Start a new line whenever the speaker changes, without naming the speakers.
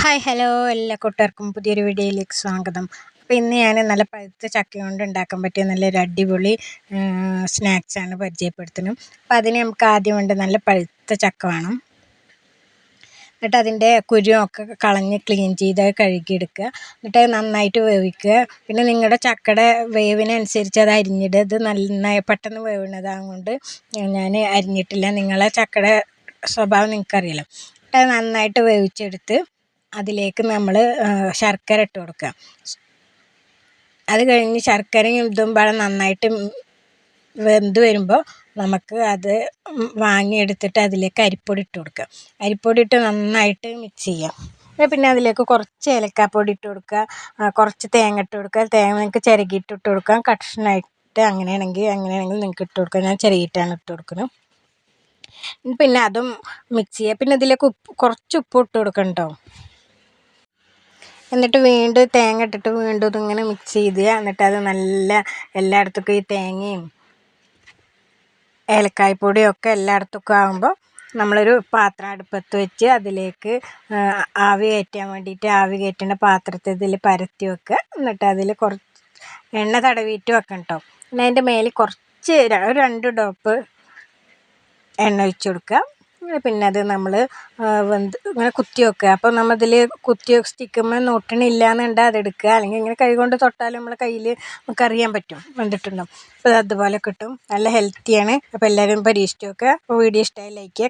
Hi hello എല്ലാ കൂട്ടുകാർക്കും പുതിയൊരു വീഡിയോയിലേക്ക് സ്വാഗതം. അപ്പോൾ ഇന്ന് ഞാൻ നല്ല പഴുത്ത ചക്ക കൊണ്ട് ഉണ്ടാക്കാൻ പറ്റിയ നല്ലൊരു അടിപൊളി സ്നാക്സാണ് പരിചയപ്പെടുത്തുന്നത്. അപ്പോൾ അതിന് നമുക്ക് ആദ്യം വേണ്ട നല്ല പഴുത്ത ചക്ക വേണം. എന്നിട്ട് അതിൻ്റെ കുരുവൊക്കെ കളഞ്ഞ് ക്ലീൻ ചെയ്ത് കഴുകിയെടുക്കുക. എന്നിട്ട് അത് നന്നായിട്ട് വേവിക്കുക. പിന്നെ നിങ്ങളുടെ ചക്കയുടെ വേവിനനുസരിച്ച് അത് അരിഞ്ഞിടുക. ഇത് നന്നായി പെട്ടെന്ന് വേവുന്നതാകൊണ്ട് ഞാൻ അരിഞ്ഞിട്ടില്ല. നിങ്ങളെ ചക്കയുടെ സ്വഭാവം നിങ്ങൾക്കറിയാലോ. എന്നിട്ട് അത് നന്നായിട്ട് വേവിച്ചെടുത്ത് അതിലേക്ക് നമ്മൾ ശർക്കര ഇട്ട് കൊടുക്കുക. അത് കഴിഞ്ഞ് ശർക്കരയും ഇതും പാടെ നന്നായിട്ട് വെന്ത് വരുമ്പോൾ നമുക്ക് അത് വാങ്ങിയെടുത്തിട്ട് അതിലേക്ക് അരിപ്പൊടി ഇട്ട് കൊടുക്കുക. അരിപ്പൊടി ഇട്ട് നന്നായിട്ട് മിക്സ് ചെയ്യുക. പിന്നെ അതിലേക്ക് കുറച്ച് ഏലക്കാപ്പൊടി ഇട്ട് കൊടുക്കുക, കുറച്ച് തേങ്ങ ഇട്ട് കൊടുക്കുക. തേങ്ങ നിങ്ങൾക്ക് ചിരകിയിട്ട് ഇട്ട് കൊടുക്കാം, കഷ്ണമായിട്ട് അങ്ങനെയാണെങ്കിൽ നിങ്ങൾക്ക് ഇട്ട് കൊടുക്കാം. ഞാൻ ചിരകിയിട്ടാണ് ഇട്ട് കൊടുക്കുന്നത്. പിന്നെ അതും മിക്സ് ചെയ്യുക. പിന്നെ ഇതിലേക്ക് കുറച്ച് ഉപ്പ് ഇട്ട് കൊടുക്കണം കേട്ടോ. എന്നിട്ട് വീണ്ടും തേങ്ങ ഇട്ടിട്ട് വീണ്ടും ഇതിങ്ങനെ മിക്സ് ചെയ്ത് എന്നിട്ട് അത് നല്ല എല്ലായിടത്തേക്കും ഈ തേങ്ങയും ഏലക്കായ്പ്പൊടിയും ഒക്കെ എല്ലായിടത്തേക്കും ആകുമ്പോൾ നമ്മളൊരു പാത്രം അടുപ്പത്ത് വെച്ച് അതിലേക്ക് ആവി കയറ്റാൻ വേണ്ടിയിട്ട് ആവി കയറ്റുന്ന പാത്രത്തിൽ ഇതിൽ പരത്തി വെക്കുക. എന്നിട്ട് അതിൽ കുറച്ച് എണ്ണ തടവിയിട്ട് വെക്കണം കേട്ടോ. പിന്നെ അതിൻ്റെ മേലെ കുറച്ച് ഒരു 2 ഡ്രോപ്പ് എണ്ണ ഒഴിച്ച് കൊടുക്കുക. പിന്നെ അത് നമ്മൾ ഇങ്ങനെ കുത്തി വെക്കുക. അപ്പോൾ നമ്മളിതിൽ കുത്തി സ്റ്റിക്കുമ്പോൾ ഒട്ടണില്ല എന്നുണ്ടെങ്കിൽ അതെടുക്കുക. അല്ലെങ്കിൽ ഇങ്ങനെ കൈ കൊണ്ട് തൊട്ടാലും നമ്മളെ കയ്യിൽ നമുക്കറിയാൻ പറ്റും വെന്തിട്ടുണ്ടാവും. അപ്പോൾ അതുപോലെ കിട്ടും. നല്ല ഹെൽത്തിയാണ്. അപ്പോൾ എല്ലാവരും പരീക്ഷിച്ച് നോക്കുക. അപ്പോൾ വീഡിയോ ഇഷ്ടമായി ലൈക്ക് ചെയ്യുക.